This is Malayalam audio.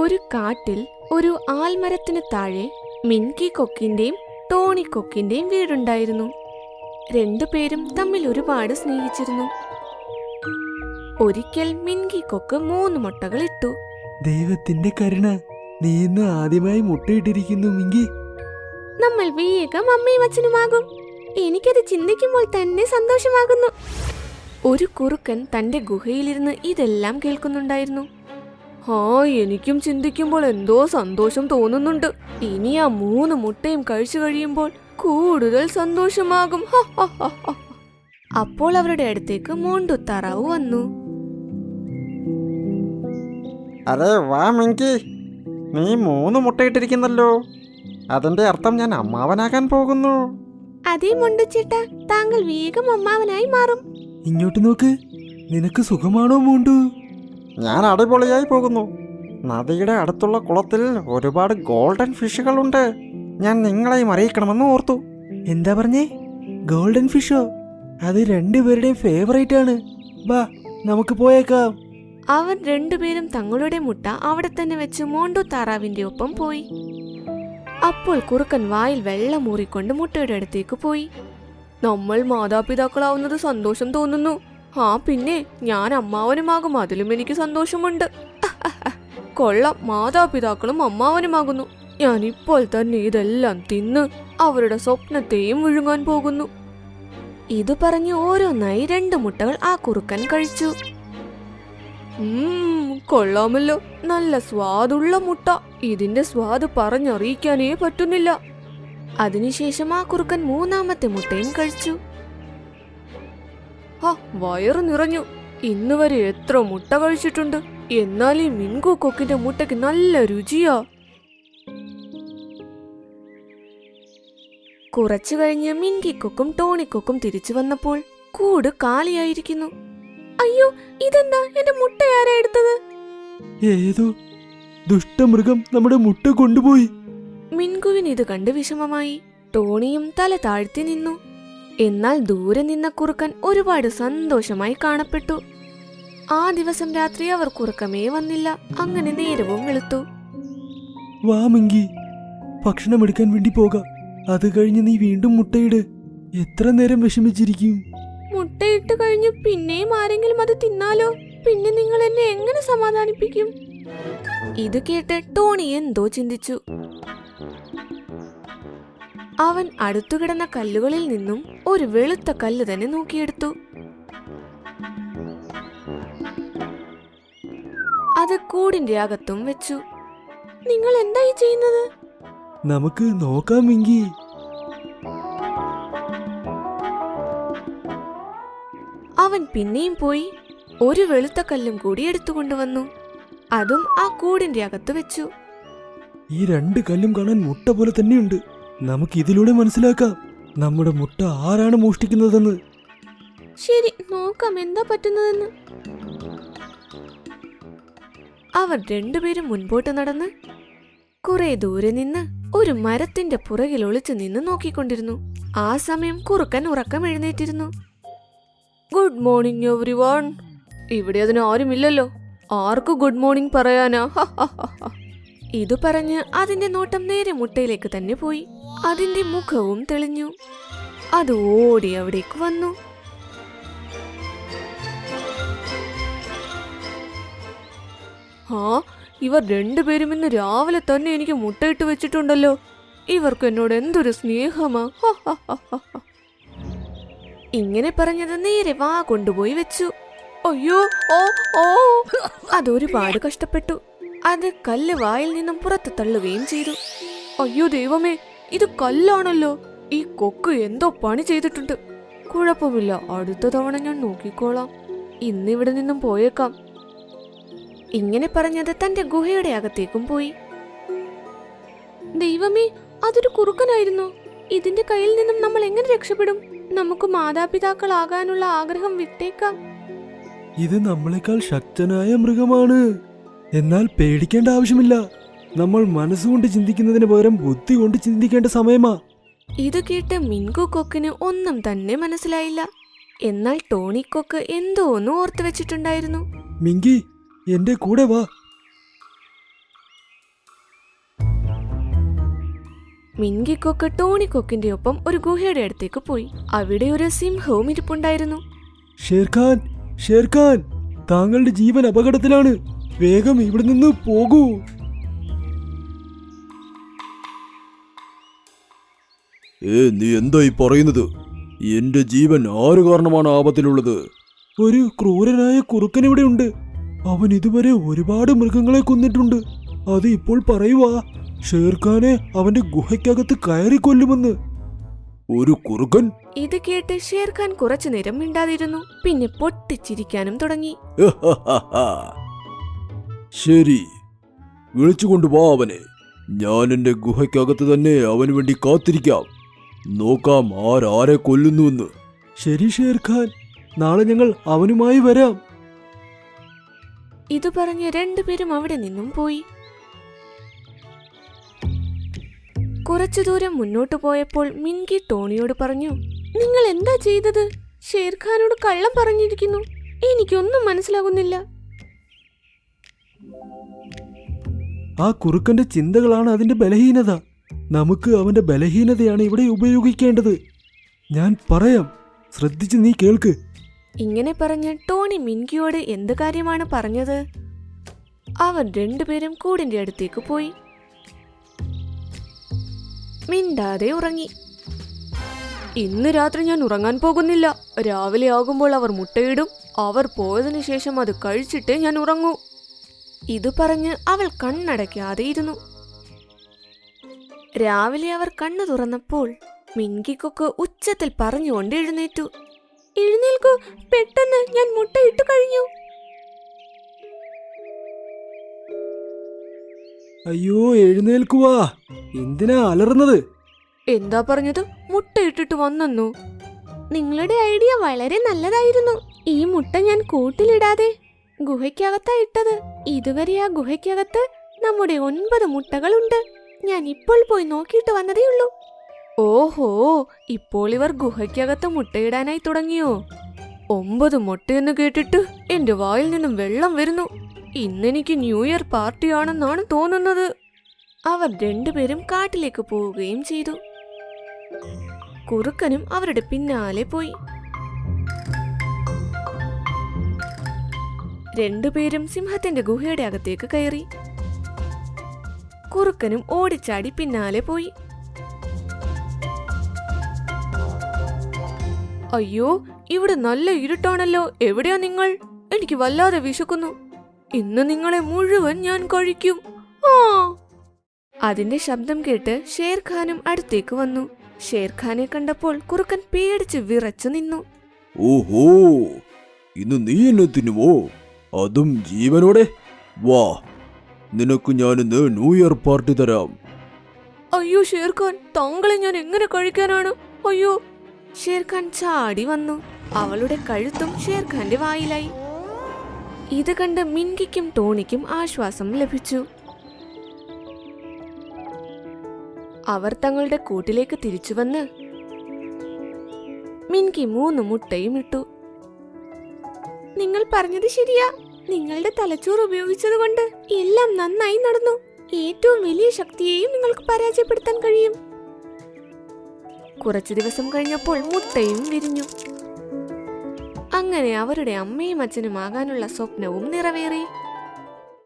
ഒരു കാട്ടിൽ ഒരു ആൽമരത്തിന് താഴെ മിൻകി കൊക്കിന്റെയും ടോണി കൊക്കിന്റെയും വീടുണ്ടായിരുന്നു. രണ്ടുപേരും തമ്മിൽ ഒരുപാട് സ്നേഹിച്ചിരുന്നു. ഒരിക്കൽ മിൻകി കൊക്ക് 3 മുട്ടകൾ ഇട്ടു. ദൈവത്തിന്റെ കരുണ, നീ ഇന്ന് ആദ്യമായി മുട്ടയിട്ടിരിക്കുന്നു മിങ്കി. നമ്മൾ വേഗം അമ്മയും അച്ഛനുമാകും. എനിക്കത് ചിന്തിക്കുമ്പോൾ തന്നെ സന്തോഷമാകുന്നു. ഒരു കുറുക്കൻ തന്റെ ഗുഹയിലിരുന്ന് ഇതെല്ലാം കേൾക്കുന്നുണ്ടായിരുന്നു. എനിക്കും ചിന്തിക്കുമ്പോൾ എന്തോ സന്തോഷം തോന്നുന്നുണ്ട്. ഇനി ആ 3 മുട്ടയും കഴിച്ചു കഴിയുമ്പോൾ കൂടുതൽ സന്തോഷമാകും. അപ്പോൾ അവരുടെ അടുത്തേക്ക് മോണ്ടു താറാവ് വന്നു. അരെ വാ മിങ്കി, നീ 3 മുട്ടയിട്ടിരിക്കുന്നല്ലോ. അതിന്റെ അർത്ഥം ഞാൻ അമ്മാവനാകാൻ പോകുന്നു. അതേ മൊണ്ടുചേട്ടാ, താങ്കൾ വേഗം അമ്മാവനായി മാറും. ഇങ്ങോട്ട് നോക്ക്, നിനക്ക് സുഖമാണോ മോണ്ടു? ഞാൻ അടിപൊളിയായി പോകുന്നു. നദിയുടെ അടുത്തുള്ള കുളത്തിൽ ഒരുപാട് ഗോൾഡൻ ഫിഷുകളുണ്ട്. ഞാൻ നിങ്ങളെയും അറിയിക്കണമെന്ന് ഓർത്തു. എന്താ പറഞ്ഞേ? ഗോൾഡൻ ഫിഷോ? അത് രണ്ടുപേരുടെയും ഫേവറേറ്റ് ആണ്. വാ, നമുക്ക് പോയേക്കാം. അവർ രണ്ടുപേരും തങ്ങളുടെ മുട്ട അവിടെ തന്നെ വെച്ച് മോണ്ടു താറാവിന്റെ ഒപ്പം പോയി. അപ്പോൾ കുറുക്കൻ വായിൽ വെള്ളം മൂറിക്കൊണ്ട് മുട്ടയുടെ അടുത്തേക്ക് പോയി. നമ്മൾ മാതാപിതാക്കളാവുന്നത് സന്തോഷം തോന്നുന്നു. പിന്നെ ഞാൻ അമ്മാവനുമാകും, അതിലും എനിക്ക് സന്തോഷമുണ്ട്. കൊള്ളാം, മാതാപിതാക്കളും അമ്മാവനുമാകുന്നു. ഞാൻ ഇപ്പോൾ തന്നെ ഇതെല്ലാം തിന്ന് അവരുടെ സ്വപ്നത്തെയും വിഴുങ്ങാൻ പോകുന്നു. ഇത് പറഞ്ഞ് ഓരോന്നായി 2 മുട്ടകൾ ആ കുറുക്കൻ കഴിച്ചു. കൊള്ളാമല്ലോ, നല്ല സ്വാദുള്ള മുട്ട. ഇതിന്റെ സ്വാദ് പറഞ്ഞറിയിക്കാനേ പറ്റുന്നില്ല. അതിനുശേഷം ആ കുറുക്കൻ 3ാമത്തെ മുട്ടയും കഴിച്ചു. വയറ് നിറഞ്ഞു. ഇന്ന് വരെ എത്ര മുട്ട കഴിച്ചിട്ടുണ്ട്. എന്നാൽ ഈ മിൻകു കൊക്കിന്റെ മുട്ടയ്ക്ക് നല്ല രുചിയാ. കുറച്ചു കഴിഞ്ഞ് മിൻകിക്കൊക്കും ടോണിക്കൊക്കും തിരിച്ചു വന്നപ്പോൾ കൂട് കാലിയായിരിക്കുന്നു. അയ്യോ, ഇതെന്താ? എന്റെ മുട്ട ആരാ എടുത്തത്? ഏതോ ദുഷ്ടമൃഗം നമ്മുടെ മുട്ട കൊണ്ടുപോയി. മിൻകുവിന് ഇത് കണ്ട് വിഷമമായി. ടോണിയും തല താഴ്ത്തി നിന്നു. എന്നാൽ ദൂരെ നിന്ന കുറുക്കൻ ഒരുപാട് സന്തോഷമായി കാണപ്പെട്ടു. ആ ദിവസം രാത്രി അവർ കുറുക്കമേ വന്നില്ല. അങ്ങനെ നേരവും വെളുത്തു. വാ മിങ്കി, ഭക്ഷണം എടുക്കാൻ വേണ്ടി പോകാം. അത് കഴിഞ്ഞ് നീ വീണ്ടും മുട്ടയിട്. എത്ര നേരം വിഷമിച്ചിരിക്കും? മുട്ടയിട്ട് കഴിഞ്ഞ് പിന്നെയും ആരെങ്കിലും അത് തിന്നാലോ? പിന്നെ നിങ്ങൾ എന്നെ എങ്ങനെ സമാധാനിപ്പിക്കും? ഇത് കേട്ട് ടോണി എന്തോ ചിന്തിച്ചു. അവൻ അടുത്തുകിടന്ന കല്ലുകളിൽ നിന്നും ഒരു വെളുത്ത കല്ല് തന്നെ നോക്കിയെടുത്തു. അത് കൂടിന്റെ അകത്തും വെച്ചു. നിങ്ങൾ എന്തായി ചെയ്യുന്നത്? നമുക്ക് നോക്കാം മിങ്കി. അവൻ പിന്നെയും പോയി ഒരു വെളുത്ത കല്ലും കൂടി എടുത്തുകൊണ്ടുവന്നു. അതും ആ കൂടിന്റെ അകത്ത് വെച്ചു. ഈ 2 കല്ലും കാണാൻ മുട്ട പോലെ തന്നെയുണ്ട്. നമുക്ക് ഇതിലൂടെ മനസ്സിലാക്കാം നമ്മുടെ മുട്ട ആരാണ് മോഷ്ടിക്കുന്നതെന്ന്. ശരി, നോക്കാം എന്താ പറ്റുന്നതെന്ന്. അവർ രണ്ടുപേരും മുൻപോട്ട് നടന്ന് കുറെ ദൂരെ നിന്ന് ഒരു മരത്തിന്റെ പുറകിൽ ഒളിച്ചു നിന്ന് നോക്കിക്കൊണ്ടിരുന്നു. ആ സമയം കുറുക്കൻ ഉറക്കം എഴുന്നേറ്റിരുന്നു. Good morning everyone. ഇവിടെ അതിന് ആരുമില്ലല്ലോ. ആർക്ക് ഗുഡ് മോർണിംഗ് പറയാനാ? ഇത് പറഞ്ഞ് അതിന്റെ നോട്ടം നേരെ മുട്ടയിലേക്ക് തന്നെ പോയി. അതിന്റെ മുഖവും തെളിഞ്ഞു. അത് ഓടി അവിടേക്ക് വന്നു. ഇവർ രണ്ടുപേരും ഇന്ന് രാവിലെ തന്നെ എനിക്ക് മുട്ടയിട്ട് വെച്ചിട്ടുണ്ടല്ലോ. ഇവർക്ക് എന്നോട് എന്തൊരു സ്നേഹമാ. ഇങ്ങനെ പറഞ്ഞത് നേരെ വാ കൊണ്ടുപോയി വെച്ചു. അയ്യോ, അതൊരുപാട് കഷ്ടപ്പെട്ടു. അത് കല്ല് വായിൽ നിന്നും പുറത്ത് തള്ളുകയും ചെയ്തു. അയ്യോ ദൈവമേ, ഇത് കല്ലാണല്ലോ. ഈ കൊക്ക് എന്തോ പണി ചെയ്തിട്ടുണ്ട്. കുഴപ്പമില്ല, അടുത്ത തവണ ഞാൻ നോക്കിക്കോളാം. ഇന്നിവിടെ നിന്നും പോയേക്കാം. ഇങ്ങനെ പറഞ്ഞത് തന്റെ ഗുഹയുടെ അകത്തേക്കും പോയി. ദൈവമേ, അതൊരു കുറുക്കനായിരുന്നു. ഇതിന്റെ കയ്യിൽ നിന്നും നമ്മൾ എങ്ങനെ രക്ഷപ്പെടും? നമുക്ക് മാതാപിതാക്കളാകാനുള്ള ആഗ്രഹം വിട്ടേക്കാം. ഇത് നമ്മളെക്കാൾ ശക്തനായ മൃഗമാണ്. എന്നാൽ പേടിക്കേണ്ട ആവശ്യമില്ല. നമ്മൾ മനസ്സുകൊണ്ട് ചിന്തിക്കുന്നതിന് പകരം ബുദ്ധി കൊണ്ട് ചിന്തിക്കേണ്ട സമയമാ. ഇത് കേട്ട് മിൻകു കൊക്കിന് ഒന്നും തന്നെ മനസ്സിലായില്ല. എന്നാൽ ടോണി കൊക്ക് എന്തോ ഒന്ന് ഓർത്തു വെച്ചിട്ടുണ്ടായിരുന്നു. മിങ്കി, എന്റെ കൂടെ വാ. മിൻകിക്കൊക്ക് ടോണിക്കൊക്കിന്റെ ഒപ്പം ഒരു ഗുഹയുടെ അടുത്തേക്ക് പോയി. അവിടെ ഒരു സിംഹവും ഇരിപ്പുണ്ടായിരുന്നു. ഷേർഖാൻ, ഷേർഖാൻ, താങ്കളുടെ ജീവൻ അപകടത്തിലാണ്. വേഗം ഇവിടെ നിന്ന് പോകൂ. നീ എന്തായി പറയുന്നത്? എന്റെ ജീവൻ ആര് കാരണമാണ് ആപത്തിലുള്ളത്? ഒരു ക്രൂരനായ കുറുക്കൻ ഇവിടെ ഉണ്ട്. അവൻ ഇതുവരെ ഒരുപാട് മൃഗങ്ങളെ കൊന്നിട്ടുണ്ട്. അത് ഇപ്പോൾ പറയുവാ ഷേർഖാനെ അവന്റെ ഗുഹയ്ക്കകത്ത് കയറി കൊല്ലുമെന്ന്. ഒരു കുറുക്കൻ? ഇത് കേട്ട് ഷേർഖാൻ കുറച്ചു നേരം മിണ്ടാതിരുന്നു. പിന്നെ പൊട്ടിച്ചിരിക്കാനും തുടങ്ങി. ശരി, വിളിച്ചുകൊണ്ടുവാ അവനെ. ഞാൻ എന്റെ ഗുഹയ്ക്കകത്ത് തന്നെ അവന് വേണ്ടി കാത്തിരിക്കാം. നോക്കാം ആരാരെ കൊല്ലുന്നുവെന്ന്. ശരി ഷേർഖാൻ, നാളെ ഞങ്ങൾ അവനുമായി വരാം. ഇത് പറഞ്ഞ് രണ്ടുപേരും അവിടെ നിന്നും പോയി. കുറച്ചു ദൂരം മുന്നോട്ടു പോയപ്പോൾ മിൻകി ടോണിയോട് പറഞ്ഞു, നിങ്ങൾ എന്താ ചെയ്തത്? ഷേർഖാനോട് കള്ളം പറഞ്ഞിരിക്കുന്നു. എനിക്കൊന്നും മനസ്സിലാകുന്നില്ല. ആ കുറുക്കന്റെ ചിന്തകളാണ് അതിന്റെ ബലഹീനത. നമുക്ക് അവന്റെ ബലഹീനതയാണ് ഇവിടെ ഉപയോഗിക്കേണ്ടത്. ഞാൻ പറയാം, ശ്രദ്ധിച്ച് നീ കേൾക്ക്. ഇങ്ങനെ പറഞ്ഞ് ടോണി മിൻകിയോട് എന്ത് കാര്യമാണ് പറഞ്ഞത്? അവർ രണ്ടുപേരും കൂടിന്റെ അടുത്തേക്ക് പോയി. മിണ്ടാതെ ഉറങ്ങി. ഇന്ന് രാത്രി ഞാൻ ഉറങ്ങാൻ പോകുന്നില്ല. രാവിലെ ആകുമ്പോൾ അവർ മുട്ടയിടും. അവർ പോയതിനു ശേഷം അത് കഴിച്ചിട്ടേ ഞാൻ ഉറങ്ങൂ. ഇത് പറഞ്ഞ് അവൾ കണ്ണടയ്ക്കാതെ ഇരുന്നു. രാവിലെ അവർ കണ്ണു തുറന്നപ്പോൾ മിൻകിക്കൊക്കെ ഉച്ചത്തിൽ പറഞ്ഞുകൊണ്ട് എഴുന്നേറ്റു. എഴുന്നേൽക്കൂ, പെട്ടെന്ന്, ഞാൻ മുട്ടയിട്ടു കഴിഞ്ഞു. അയ്യോ, എഴുന്നേൽക്കുവാ. എന്തിനാ അലറുന്നത്? എന്താ പറഞ്ഞത്? മുട്ടയിട്ടിട്ട് വന്നെന്നു. നിങ്ങളുടെ ഐഡിയ വളരെ നല്ലതായിരുന്നു. ഈ മുട്ട ഞാൻ കൂട്ടിലിടാതെ ഗുഹയ്ക്കകത്താ ഇട്ടത്. ഇതുവരെ ആ ഗുഹയ്ക്കകത്ത് നമ്മുടെ 9 മുട്ടകളുണ്ട്. ഞാൻ ഇപ്പോൾ പോയി നോക്കിയിട്ട് വന്നതേയുള്ളൂ. ഓഹോ, ഇപ്പോൾ ഇവർ ഗുഹയ്ക്കകത്ത് മുട്ടയിടാനായി തുടങ്ങിയോ? 9 മുട്ടയെന്ന് കേട്ടിട്ട് എന്റെ വായിൽ നിന്നും വെള്ളം വരുന്നു. ഇന്നെനിക്ക് ന്യൂ ഇയർ പാർട്ടിയാണെന്നാണ് തോന്നുന്നത്. അവർ രണ്ടുപേരും കാട്ടിലേക്ക് പോവുകയും ചെയ്തു. കുറുക്കനും അവരുടെ പിന്നാലെ പോയി. രണ്ടുപേരും സിംഹത്തിന്റെ ഗുഹയുടെ അകത്തേക്ക് കയറി. കുറുക്കനും ഓടിച്ചാടി പിന്നാലെ പോയി. അയ്യോ, ഇവിടെ നല്ല ഇരുട്ടാണല്ലോ. എവിടെയാ നിങ്ങൾ? എനിക്ക് വല്ലാതെ വിശക്കുന്നു. ഇന്ന് നിങ്ങളെ മുഴുവൻ ഞാൻ കഴിക്കും. ആ! അതിന്റെ ശബ്ദം കേട്ട് ഷേർഖാനും അടുത്തേക്ക് വന്നു. ഷേർഖാനെ കണ്ടപ്പോൾ കുറുക്കൻ പേടിച്ച് വിറച്ചു നിന്നു. ഓഹോ, ഇന്ന് നീ എന്നെ തിന്നുമോ? അതും ജീവനോടെ? വാ, നിനക്ക് ഞാനിന്ന് ന്യൂ ഇയർ പാർട്ടി തരാം. അയ്യോ ഷേർഖാൻ, താങ്കളെ ഞാൻ എങ്ങനെ കഴിക്കാനാണ്? അയ്യോ! ഷേർഖാൻ ചാടി വന്നു. അവളുടെ കഴുത്തും ഷേർഖാന്റെ വായിലായി. ഇത് കണ്ട് മിൻകിക്കും ടോണിക്കും ആശ്വാസം ലഭിച്ചു. അവർ തങ്ങളുടെ കൂട്ടിലേക്ക് തിരിച്ചുവന്ന് മിൻകി 3 മുട്ടയും ഇട്ടു. നിങ്ങൾ പറഞ്ഞത് ശരിയാ. നിങ്ങളുടെ തലച്ചോറ് ഉപയോഗിച്ചത് കൊണ്ട് എല്ലാം നന്നായി നടന്നു. ഏറ്റവും വലിയ ശക്തിയെയും നിങ്ങൾക്ക് പരാജയപ്പെടുത്താൻ കഴിയും. കുറച്ചു ദിവസം കഴിഞ്ഞപ്പോൾ മുട്ടയും വിരിഞ്ഞു. അങ്ങനെ അവരുടെ അമ്മയും അച്ഛനും ആകാനുള്ള സ്വപ്നവും നിറവേറി.